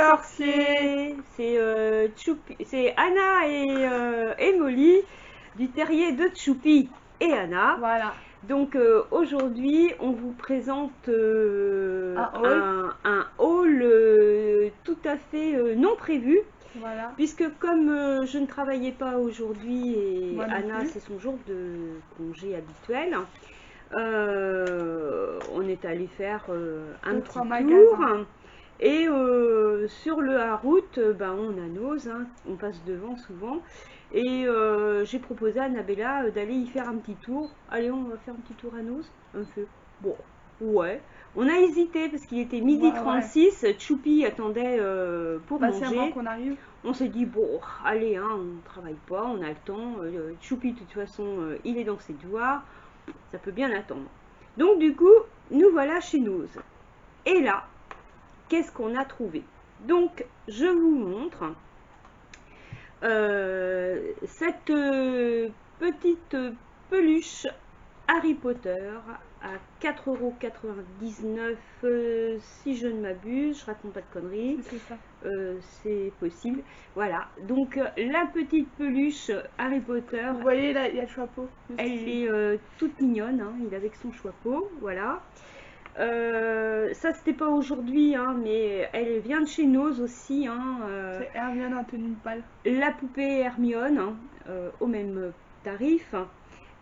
sorciers. C'est Anna et Molly du terrier de Choupi et Anna. Voilà. Donc aujourd'hui, on vous présente un haul tout à fait non prévu. Voilà. Puisque comme je ne travaillais pas aujourd'hui et Moi non Anna plus. c'est son jour de congé habituel, on est allé faire un petit tour. Magasins. Et sur la route, on a Nose, hein, on passe devant souvent. Et j'ai proposé à Annabella d'aller y faire un petit tour. Allez, on va faire un petit tour à Nose. Un peu. Bon, ouais. On a hésité parce qu'il était midi 36. Ouais. Choupi attendait pour manger. Qu'on arrive. On s'est dit, bon, allez, hein, on ne travaille pas, on a le temps. Choupi, de toute façon, il est dans ses devoirs. Ça peut bien attendre. Donc, du coup, nous voilà chez Nose. Et là, qu'est-ce qu'on a trouvé? Donc, je vous montre cette petite peluche Harry Potter à 4,99 €, si je ne m'abuse, je raconte pas de conneries, c'est possible. Voilà, donc la petite peluche Harry Potter, vous voyez là, il y a le chapeau, elle est toute mignonne, hein, il est avec son chapeau, voilà. Ça c'était pas aujourd'hui, hein, mais elle vient de chez Nose aussi, hein, c'est Hermione en tenue de balle. La poupée Hermione, hein, au même tarif.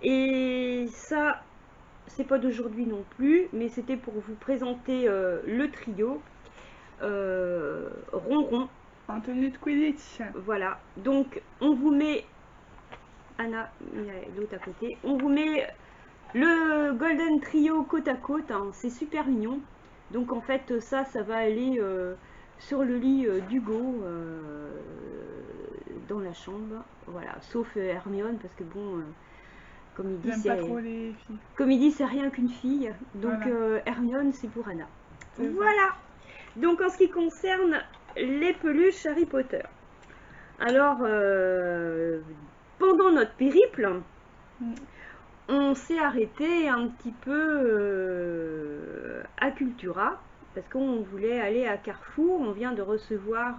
Et ça, c'est pas d'aujourd'hui non plus, mais c'était pour vous présenter le trio Ronron. En tenue de Quidditch. Voilà, donc on vous met, Anna, l'autre à côté, on vous met le Golden Trio côte à côte, hein, c'est super mignon. Donc en fait, ça va aller sur le lit d'Hugo dans la chambre, voilà, sauf Hermione parce que bon, comme il dit, c'est rien qu'une fille, donc voilà. Hermione c'est pour Anna. Voilà. Donc en ce qui concerne les peluches Harry Potter, alors pendant notre périple, on s'est arrêté un petit peu à Cultura parce qu'on voulait aller à Carrefour. On vient de recevoir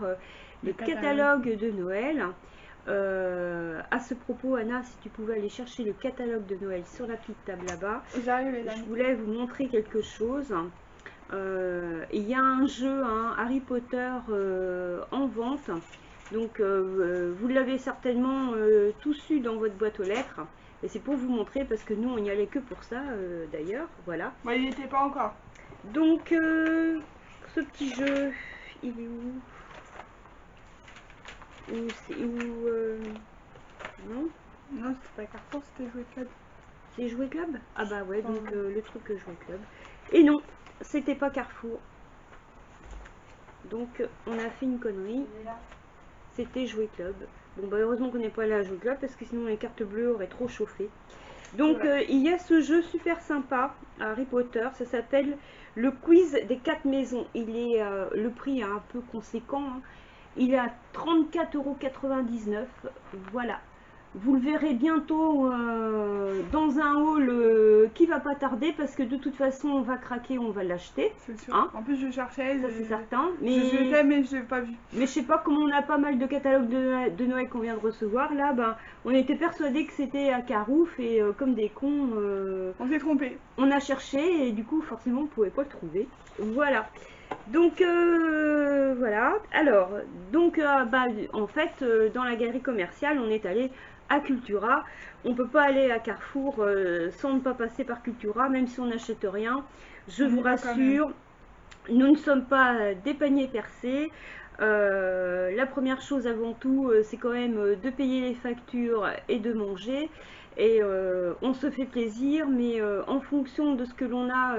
le catalogue de Noël. À ce propos, Anna, si tu pouvais aller chercher le catalogue de Noël sur la petite table là-bas, je voulais vous montrer quelque chose. Il y a un jeu, hein, Harry Potter en vente. Donc vous l'avez certainement tous eu dans votre boîte aux lettres. Et c'est pour vous montrer parce que nous on n'y allait que pour ça d'ailleurs. Voilà. Moi il n'y était pas encore. Donc ce petit jeu, il est où? Non? Non, c'était pas Carrefour, c'était Jouet Club. C'est Jouet Club? Ah bah ouais, donc le truc Jouet Club. Et non, c'était pas Carrefour. Donc on a fait une connerie. C'était Jouet Club. Bon bah heureusement qu'on n'est pas allé à Jouet Club parce que sinon les cartes bleues auraient trop chauffé. Donc il y a ce jeu super sympa à Harry Potter, ça s'appelle le quiz des 4 maisons. Il est le prix est un peu conséquent, hein. Il est à 34,99 €. Voilà. Vous le verrez bientôt dans un haul qui va pas tarder parce que de toute façon on va craquer, on va l'acheter. C'est sûr. Hein, en plus je cherchais, ça c'est certain. Mais je l'ai pas vu. Mais je sais pas, comme on a pas mal de catalogues de Noël qu'on vient de recevoir là, on était persuadés que c'était à Carouf et comme des cons, on s'est trompé. On a cherché et du coup forcément on pouvait pas le trouver. Voilà. Donc voilà. Alors donc en fait dans la galerie commerciale on est allé à Cultura. On peut pas aller à Carrefour sans ne pas passer par Cultura, même si on n'achète rien. Je vous rassure, nous ne sommes pas des paniers percés. La première chose avant tout, c'est quand même de payer les factures et de manger. Et on se fait plaisir, mais en fonction de ce que l'on a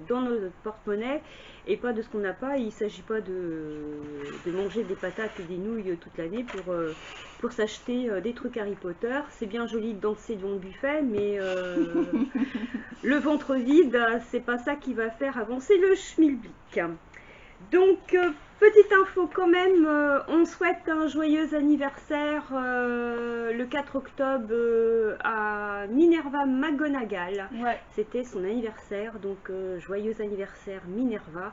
dans notre porte-monnaie et pas de ce qu'on n'a pas. Il ne s'agit pas de manger des patates et des nouilles toute l'année pour s'acheter des trucs Harry Potter. C'est bien joli de danser devant le buffet, mais le ventre vide, c'est pas ça qui va faire avancer le schmilblick. Donc, petite info quand même, on souhaite un joyeux anniversaire le 4 octobre à Minerva McGonagall. Ouais. C'était son anniversaire, donc joyeux anniversaire Minerva.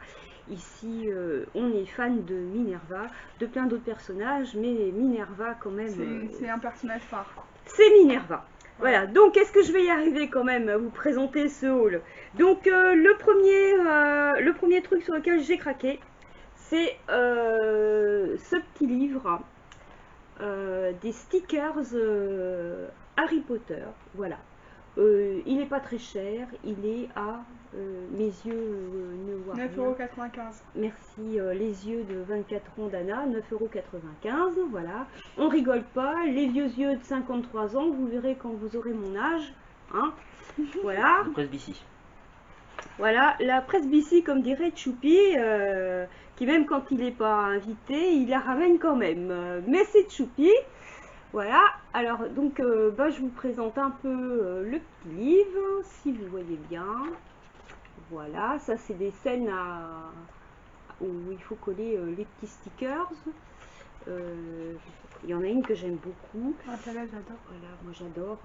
Ici, on est fan de Minerva, de plein d'autres personnages, mais Minerva quand même... C'est un personnage phare. C'est Minerva. Voilà, donc est-ce que je vais y arriver quand même à vous présenter ce haul? Donc le premier truc sur lequel j'ai craqué, c'est ce petit livre des stickers Harry Potter. Voilà. Il n'est pas très cher, il est à mes yeux ne voient rien. 9,95 €. Merci, les yeux de 24 ans d'Anna, 9,95 €, voilà. On rigole pas, les vieux yeux de 53 ans, vous verrez quand vous aurez mon âge, hein. Voilà. La presse BC. Voilà, la presse BC, comme dirait Choupi, qui même quand il n'est pas invité, il la ramène quand même. Mais c'est Choupi. Voilà, alors donc je vous présente un peu le petit livre, si vous voyez bien. Voilà, ça c'est des scènes où il faut coller les petits stickers. Il y en a une que j'aime beaucoup. Ah, celle-là, j'adore. Voilà, moi j'adore.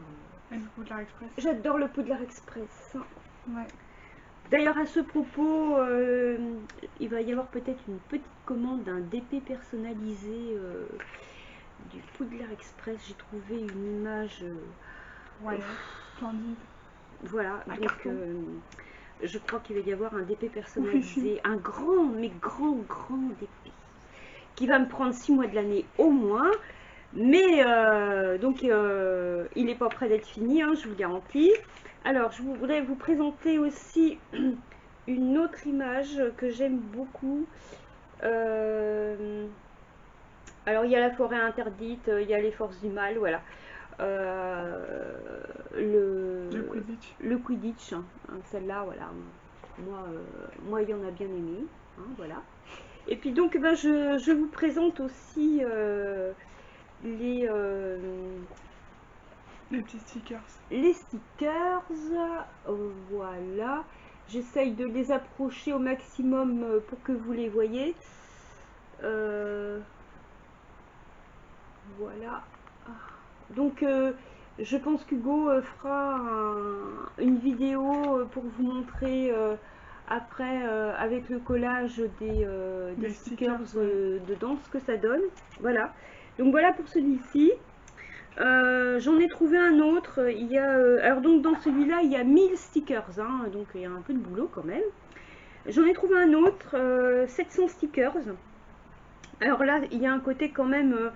Et le Poudlard Express. J'adore le Poudlard Express. Ouais. D'ailleurs, à ce propos, il va y avoir peut-être une petite commande d'un DP personnalisé du Poudlard Express. J'ai trouvé une image. Ouais, splendide. Voilà, Un donc carton. je crois qu'il va y avoir un DP personnalisé, un grand, mais grand DP, qui va me prendre 6 mois de l'année au moins. Mais donc il n'est pas prêt d'être fini, hein, je vous garantis. Alors, je voudrais vous présenter aussi une autre image que j'aime beaucoup. Alors, il y a la forêt interdite, il y a les forces du mal, voilà. Le Quidditch. Le Quidditch, hein, celle-là, voilà. Moi, il y en a bien aimé, hein, voilà. Et puis donc, je vous présente aussi les petits stickers. les stickers, voilà. J'essaye de les approcher au maximum pour que vous les voyez. Voilà. Donc, je pense qu'Hugo fera une vidéo pour vous montrer après avec le collage des stickers dedans ce que ça donne. Voilà. Donc voilà pour celui-ci. J'en ai trouvé un autre. Il y a, alors donc dans celui-là il y a 1000 stickers, hein, donc il y a un peu de boulot quand même. J'en ai trouvé un autre, 700 stickers. Alors là il y a un côté quand même,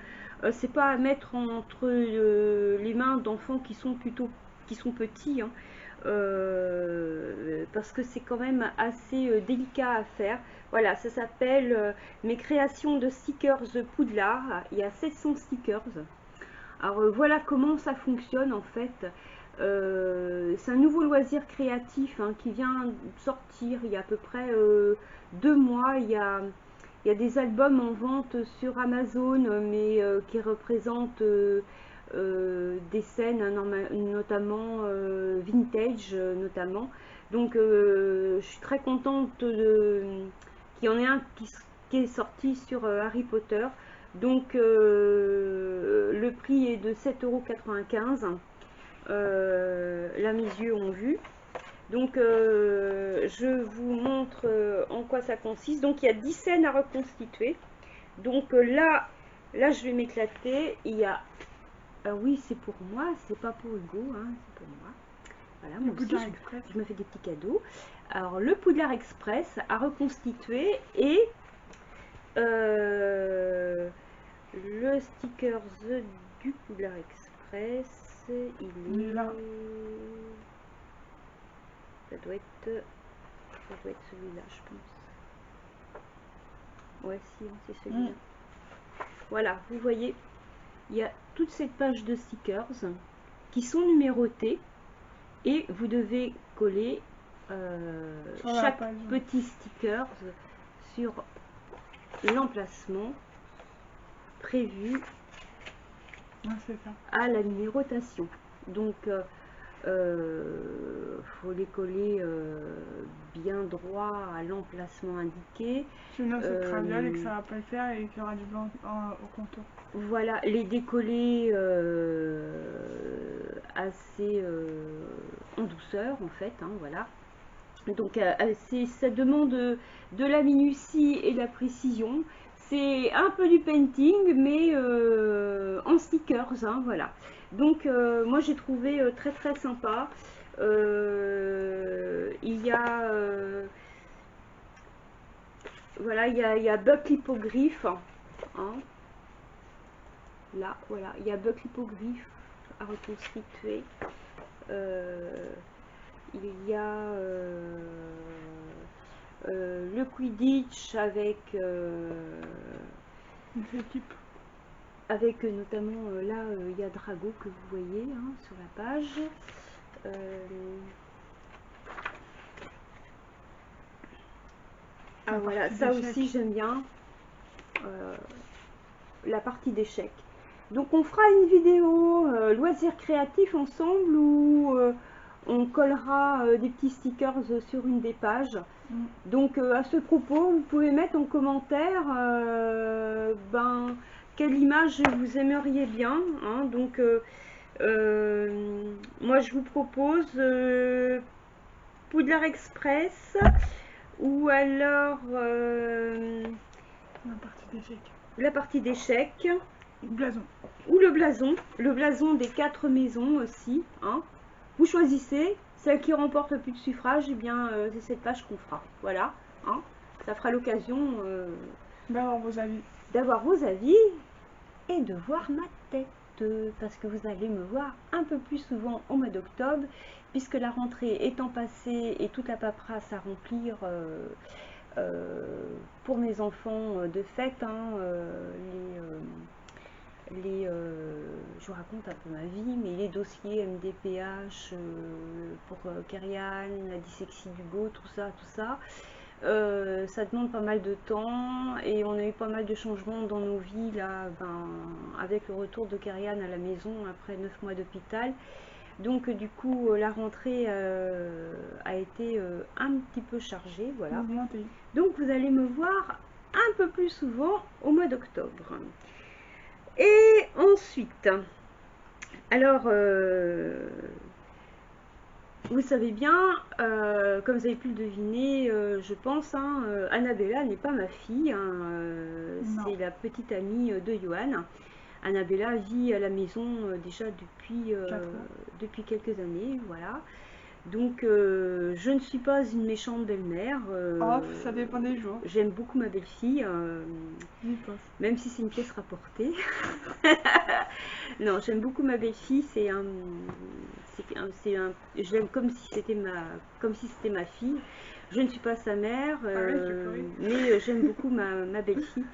c'est pas à mettre entre les mains d'enfants qui sont petits, hein, parce que c'est quand même assez délicat à faire. Voilà, ça s'appelle mes créations de stickers Poudlard. Il y a 700 stickers. Alors voilà comment ça fonctionne en fait. C'est un nouveau loisir créatif, hein, qui vient de sortir il y a à peu près 2 mois. Il y a des albums en vente sur Amazon, mais qui représentent des scènes, hein, notamment vintage notamment. Donc je suis très contente qu'il y en ait un qui est sorti sur Harry Potter. Donc le prix est de 7,95 €. Là mes yeux ont vu. Donc je vous montre en quoi ça consiste. Donc il y a 10 scènes à reconstituer. Donc là je vais m'éclater. Il y a, ah oui, c'est pour moi, c'est pas pour Hugo, hein, c'est pour moi. Voilà, moi aussi, je me fais des petits cadeaux. Alors le Poudlard Express à reconstituer et le stickers du Poudlard Express, il est là. Ça doit être celui-là, je pense. Ouais, si, c'est celui-là. Voilà, vous voyez, il y a toute cette page de stickers qui sont numérotés et vous devez coller chaque petit sticker sur l'emplacement prévu à la numérotation. Donc Faut les coller bien droit à l'emplacement indiqué. Sinon c'est traviole et que ça va pas le faire et qu'il y aura du blanc au contour. Voilà, les décoller assez en douceur en fait, hein, voilà. Donc ça demande de la minutie et de la précision. C'est un peu du painting, mais en stickers, hein, voilà. Donc moi j'ai trouvé très très sympa. Il y a voilà, il y a Buck Hippogriffe, hein. Là, voilà, il y a Buck Hippogriffe à reconstituer. Il y a le Quidditch avec Une équipe. avec notamment là il y a Drago que vous voyez hein, sur la page. Ah voilà, ça aussi j'aime bien la partie d'échecs. Donc on fera une vidéo loisirs créatifs ensemble où on collera des petits stickers sur une des pages. Donc à ce propos, vous pouvez mettre en commentaire quelle image vous aimeriez bien. Hein. Donc moi je vous propose Poudlard Express ou alors la partie d'échecs. Blason. Ou le blason des 4 maisons aussi. Hein. Vous choisissez, celle qui remporte le plus de suffrages, et bien c'est cette page qu'on fera. Voilà, hein. Ça fera l'occasion d'avoir vos avis et de voir ma tête. Parce que vous allez me voir un peu plus souvent au mois d'octobre, puisque la rentrée étant passée et toute la paperasse à remplir pour mes enfants de fête, hein, je vous raconte un peu ma vie, mais les dossiers MDPH pour Kerian, la dyslexie d'Hugo, tout ça, ça demande pas mal de temps et on a eu pas mal de changements dans nos vies là, avec le retour de Kerian à la maison après 9 mois d'hôpital. Donc du coup la rentrée a été un petit peu chargée, voilà. Donc vous allez me voir un peu plus souvent au mois d'octobre. Et ensuite, alors, vous savez bien, comme vous avez pu le deviner, je pense, hein, Annabella n'est pas ma fille, hein, c'est la petite amie de Johan. Annabella vit à la maison déjà depuis quelques années, voilà. Donc, je ne suis pas une méchante belle-mère. Ça dépend des jours. J'aime beaucoup ma belle-fille, même si c'est une pièce rapportée. Non, j'aime beaucoup ma belle-fille. Je l'aime comme si c'était ma fille. Je ne suis pas sa mère, mais j'aime beaucoup ma belle-fille.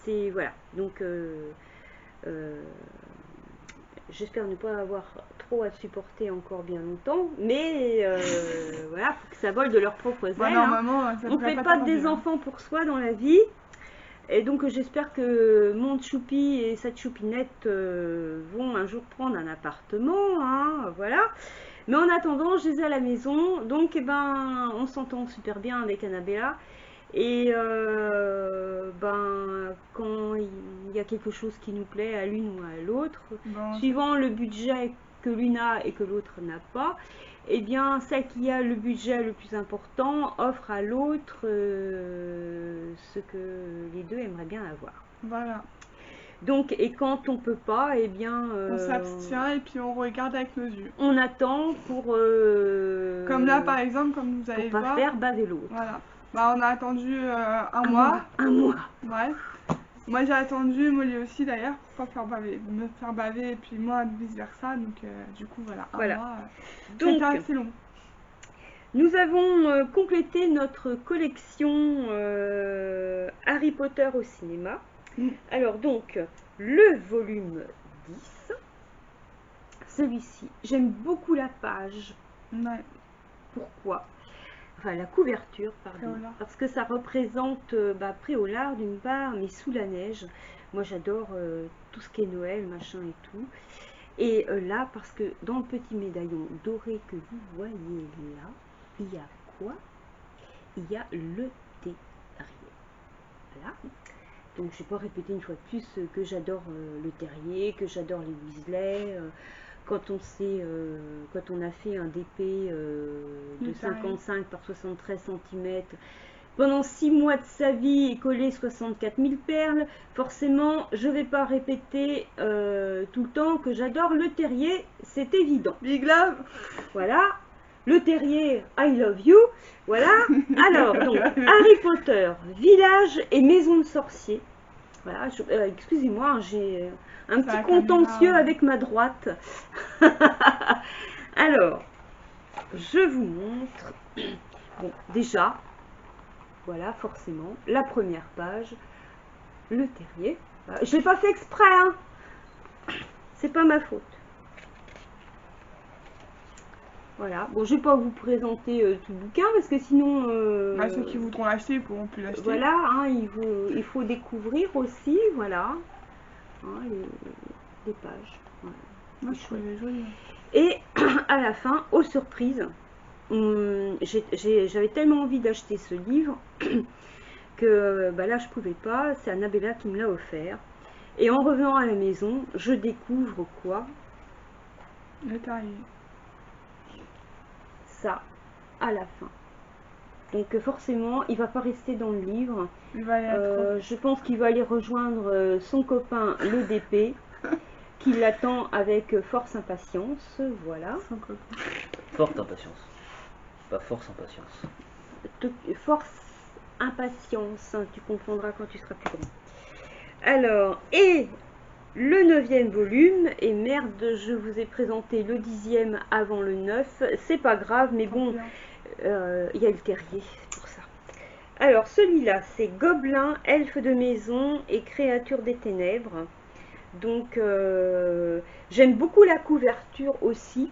C'est voilà. Donc j'espère ne pas avoir trop à supporter encore bien longtemps, mais voilà, faut que ça vole de leurs propres ailes. Hein. On ne fait pas des enfants pour soi dans la vie, et donc j'espère que mon choupi et sa choupinette vont un jour prendre un appartement, hein, voilà. Mais en attendant, je les ai à la maison, donc on s'entend super bien avec Annabella. Et quand il y a quelque chose qui nous plaît à l'une ou à l'autre, suivant le budget que l'une a et que l'autre n'a pas, et bien celle qui a le budget le plus important offre à l'autre ce que les deux aimeraient bien avoir. Voilà. Donc, et quand on peut pas, et bien on s'abstient et puis on regarde avec nos yeux. On attend pour comme là par exemple, comme vous allez voir, pour pas faire baver l'autre. Voilà. On a attendu un mois. Un mois. Ouais. Moi j'ai attendu, Molly aussi d'ailleurs, pour pas me faire baver et puis moi vice versa. Donc du coup voilà, un mois. Donc assez long. Nous avons complété notre collection Harry Potter au cinéma. Alors donc le volume 10, celui-ci, j'aime beaucoup la page. Ouais. Pourquoi? Enfin la couverture, pardon, parce que ça représente Préolard d'une part, mais sous la neige. Moi j'adore tout ce qui est Noël, machin et tout. Et là, parce que dans le petit médaillon doré que vous voyez là, il y a quoi? Il y a le terrier. Voilà. Donc je ne vais pas répéter une fois de plus que j'adore le terrier, que j'adore les Weasley. Quand on a fait un DP de 55 par 73 cm pendant 6 mois de sa vie et collé 64 000 perles, forcément je ne vais pas répéter tout le temps que j'adore le terrier, c'est évident. Big love. Voilà, le terrier, I love you. Voilà, alors donc Harry Potter, village et maison de sorciers. Voilà, excusez-moi, j'ai un petit contentieux avec ma droite. Alors, je vous montre. Bon, déjà, voilà, forcément, la première page, le terrier. Je l'ai pas fait exprès, hein. C'est pas ma faute. Voilà, bon, je vais pas vous présenter tout le bouquin parce que sinon... ceux qui voudront l'acheter ne pourront plus l'acheter. Voilà, hein, il faut découvrir aussi, voilà, hein, les pages. Voilà. Moi, je trouvais joli. Et à la fin, aux surprises, j'avais tellement envie d'acheter ce livre que là, je pouvais pas. C'est Annabella qui me l'a offert. Et en revenant à la maison, je découvre quoi? Le terrier. Ça, à la fin. Donc forcément, il va pas rester dans le livre. Il va aller je pense qu'il va aller rejoindre son copain, le DP, qui l'attend avec force impatience. Voilà. Son copain. Forte impatience. Pas force impatience. Force impatience, tu confondras quand tu seras plus grand. Alors, et le 9e volume, et merde, je vous ai présenté le 10e avant le 9, c'est pas grave, mais bon, il y a le terrier, c'est pour ça. Alors, celui-là, c'est Gobelins, elfes de maison et créatures des ténèbres. Donc, j'aime beaucoup la couverture aussi.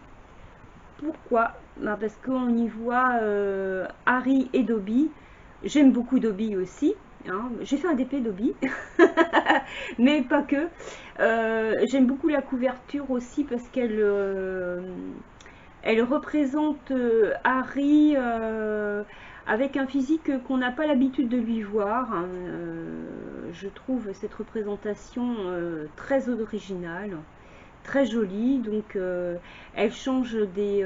Pourquoi? Parce qu'on y voit Harry et Dobby. J'aime beaucoup Dobby aussi. Hein. J'ai fait un DP Dobby, mais pas que. J'aime beaucoup la couverture aussi parce qu'elle elle représente Harry avec un physique qu'on n'a pas l'habitude de lui voir. Hein. Je trouve cette représentation très originale, très jolie. Donc elle change des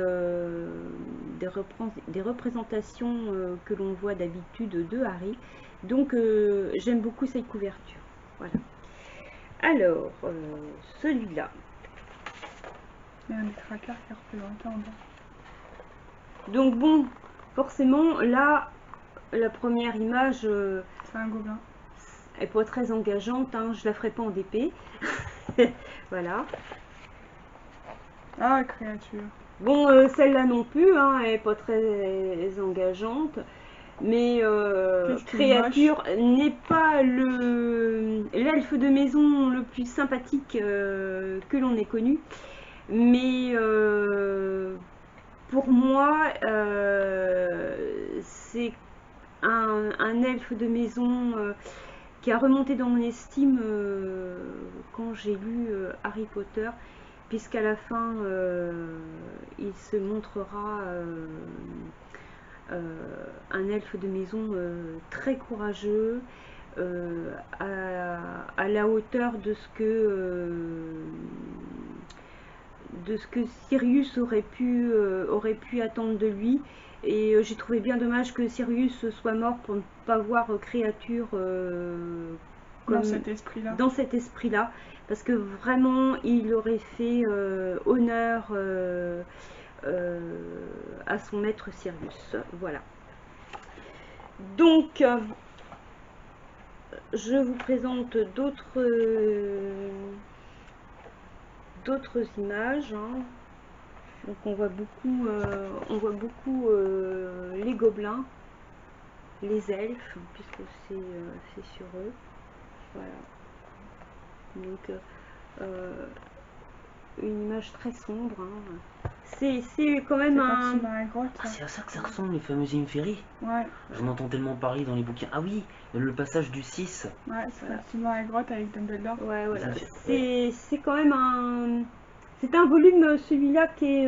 représentations que l'on voit d'habitude de Harry. Donc j'aime beaucoup cette couverture. Voilà. Alors, celui-là. Il y a un des craqueurs qui est représenté en bas. Donc bon, forcément, là, la première image... c'est un gobelin. Elle n'est pas très engageante, hein, je la ferai pas en DP. Voilà. Ah, créature. Bon, celle-là non plus, hein, elle n'est pas très engageante. Mais créature n'est pas l'elfe de maison le plus sympathique que l'on ait connu. Mais pour moi, c'est un elfe de maison qui a remonté dans mon estime quand j'ai lu Harry Potter, puisqu'à la fin, il se montrera un elfe de maison très courageux, à la hauteur de ce que Sirius aurait pu attendre de lui. Et j'ai trouvé bien dommage que Sirius soit mort pour ne pas voir créature dans cet esprit-là. Dans cet esprit-là, parce que vraiment il aurait fait honneur à son maître Sirius. Voilà. Donc je vous présente d'autres images. Hein. Donc on voit beaucoup les gobelins, les elfes, puisque c'est sur eux. Voilà. Donc une image très sombre. Hein. C'est quand même un... Ah, c'est à ça que ça ressemble, les fameux Inferi. Ouais. J'en entends tellement parler dans les bouquins. Ah oui, le passage du 6. Ouais, c'est la grotte avec Dumbledore. Ouais, voilà. C'est quand même un... C'est un volume, celui-là, qui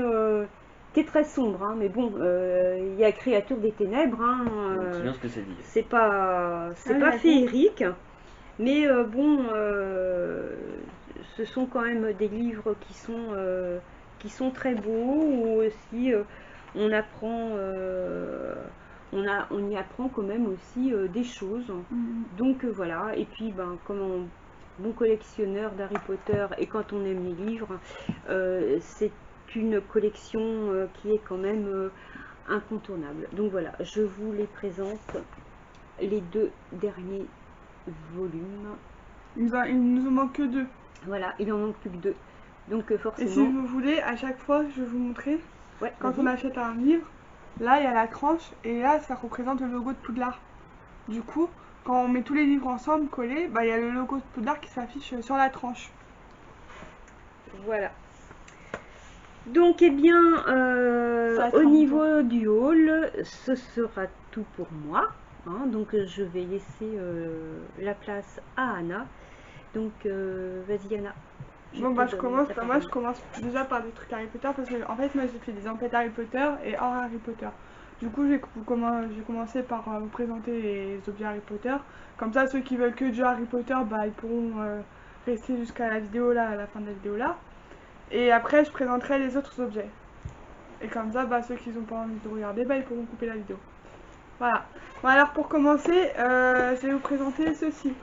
est très sombre, hein, mais bon, il y a Créature des Ténèbres, hein, C'est bien ce que ça dit. c'est pas féerique, mais bon, ce sont quand même des livres qui sont très beaux, où aussi on apprend, on y apprend quand même aussi des choses. Donc voilà, et puis ben, comme bon collectionneur d'Harry Potter, et quand on aime les livres, c'est une collection qui est quand même incontournable. Donc voilà, je vous les présente, les 2 derniers volumes. Il nous en manque que 2. Voilà, il en manque plus que 2. Donc forcément... Et si vous voulez, à chaque fois, je vais vous montrer, ouais, quand on achète un livre, là il y a la tranche, et là ça représente le logo de Poudlard. Du coup, quand on met tous les livres ensemble, collés, bah, il y a le logo de Poudlard qui s'affiche sur la tranche. Voilà. Donc, eh bien, au niveau du haul, ce sera tout pour moi. Hein, donc, je vais laisser la place à Anna. Donc, vas-y, Anna. Bon, bah, je commence. Bah, moi, je commence déjà par des trucs Harry Potter parce que, en fait, moi, j'ai fait des emplettes Harry Potter et hors Harry Potter. Du coup, j'ai commencé par vous présenter les objets Harry Potter. Comme ça, ceux qui veulent que du Harry Potter, bah, ils pourront rester jusqu'à la vidéo là, à la fin de la vidéo là. Et après, je présenterai les autres objets. Et comme ça, bah, ceux qui n'ont pas envie de regarder, bah, ils pourront couper la vidéo. Voilà. Bon, alors pour commencer, je vais vous présenter ceci.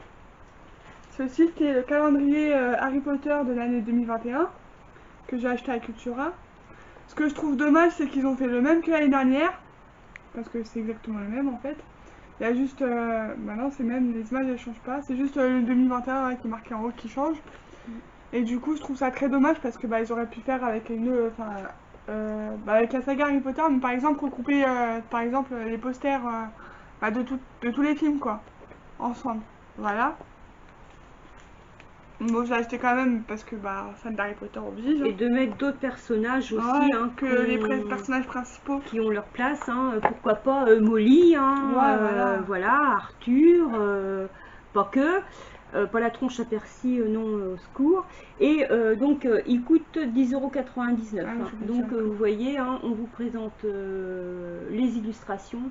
Ceci qui est le calendrier Harry Potter de l'année 2021 que j'ai acheté à Cultura. Ce que je trouve dommage, c'est qu'ils ont fait le même que l'année dernière. Parce que c'est exactement le même en fait. Il y a juste, maintenant c'est même, les images elles changent pas. C'est juste le 2021 ouais, qui est marqué en haut qui change. Et du coup, je trouve ça très dommage parce que bah, ils auraient pu faire avec avec la saga Harry Potter, mais par exemple regrouper par exemple les posters bah, de tous les films quoi, ensemble. Voilà. Bon, je l'ai acheté quand même parce que bah, fan d'Harry Potter oblige. Et de mettre d'autres personnages aussi, ouais, hein, que les personnages principaux qui ont leur place. Hein, pourquoi pas Molly, hein, ouais, voilà, Arthur, pas que. Pas la tronche à Percy, non, au secours. Et donc, il coûte 10,99 €. Hein. Donc, vous voyez, hein, on vous présente les illustrations.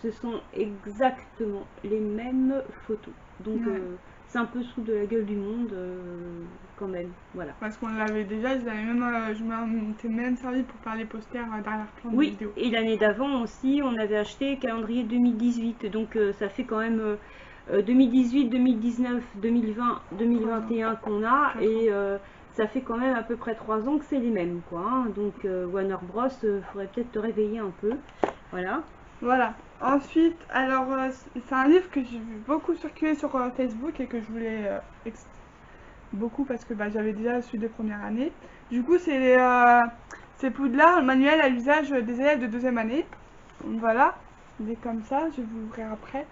Ce sont exactement les mêmes photos. Donc, ouais. C'est un peu sous de la gueule du monde, quand même. Voilà. Parce qu'on l'avait déjà, je m'étais même servi pour faire les posters derrière plein de oui, vidéos. et l'année d'avant aussi, on avait acheté calendrier 2018. Donc, ça fait quand même... 2018, 2019, 2020, 2021 qu'on a, et ça fait quand même à peu près 3 ans que c'est les mêmes quoi. Hein. Donc Warner Bros, faudrait peut-être te réveiller un peu. Voilà. Voilà. Ensuite, alors c'est un livre que j'ai vu beaucoup circuler sur Facebook et que je voulais beaucoup parce que bah, j'avais déjà celui de première année. Du coup, c'est Poudlard, le manuel à l'usage des élèves de 2e année. Donc voilà, il est comme ça, je vais vous l'ouvrir après.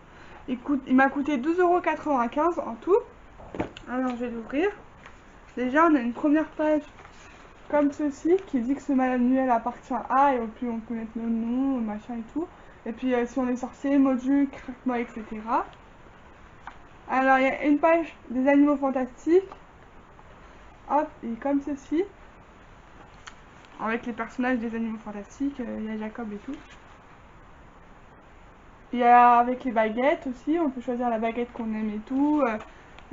Il m'a coûté 12,95 € en tout. Alors je vais l'ouvrir. Déjà on a une première page comme ceci qui dit que ce manuel appartient à, et puis on peut mettre le nom, machin et tout. Et puis si on est sorcier, module, craquement, etc. Alors il y a une page des animaux fantastiques. Hop, et comme ceci. Avec les personnages des animaux fantastiques, il y a Jacob et tout. Il y a avec les baguettes aussi, on peut choisir la baguette qu'on aime et tout.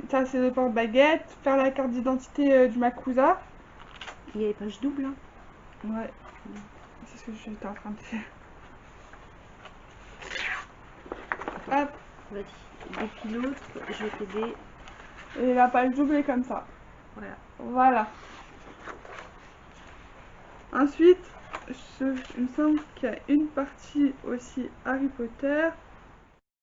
Ça c'est le porte-baguette, faire la carte d'identité du Makusa. Il y a les pages doubles. Hein. Ouais, c'est ce que j'étais en train de faire. Hop. Vas-y, depuis l'autre, je vais t'aider. Et la page double est comme ça. Voilà. Voilà. Ensuite, il me semble qu'il y a une partie aussi Harry Potter.